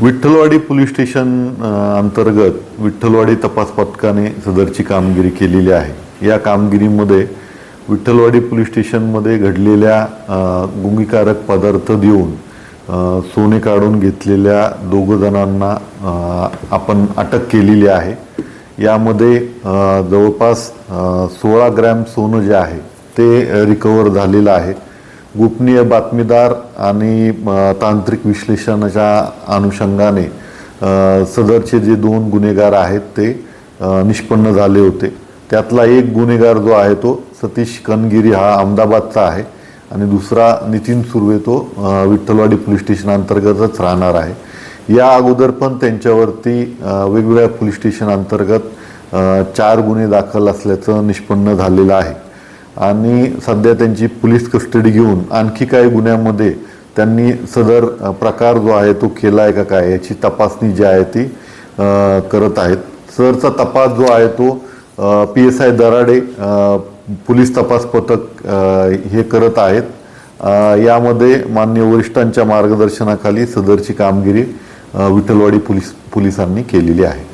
Vitthalwadi police station अंतर्गत विठ्ठलवाडी तपास पथकाने सदरची कामगिरी केलेली आहे। या कामगिरीमध्ये विठ्ठलवाडी पोलीस स्टेशनमध्ये घडलेल्या गुंगीकारक पदार्थ देऊन सोने काढून घेतलेल्या 2 जणांना आपण अटक केलेली आहे। यामध्ये जवळपास 16 ग्रॅम सोनं जे आहे ते रिकवर झालेलं आहे। गोपनीय बातमीदार आणि तांत्रिक विश्लेषणाच्या अनुषंगाने सदरचे जे 2 गुन्हेगार आहेत ते निष्पन्न झाले होते। त्यातला एक गुन्हेगार जो आहे तो सतीश कनगिरी हा अहमदाबादचा आहे आणि दुसरा नितीन सुर्वे तो विठ्ठलवाडी पोलीस स्टेशन अंतर्गतच राहणार आहे। या अगोदर पण त्यांच्यावरती वेगवेगळ्या पोलीस स्टेशन अंतर्गत 4 गुन्हे दाखल असल्याचं निष्पन्न झालेलं आहे आणि सध्या त्यांची पोलीस कस्टडी घेऊन आणखी काही गुन्ह्यामध्ये त्यांनी सदर प्रकार जो आहे तो केला आहे का काय याची तपासणी जी आहे ती करत आहेत। सदरचा तपास जो आहे तो PSI दराडे पोलीस तपास पथक हे करत आहेत। यामध्ये माननीय वरिष्ठांच्या मार्गदर्शनाखाली सदरची कामगिरी विठ्ठलवाडी पोलिसांनी केलेली आहे।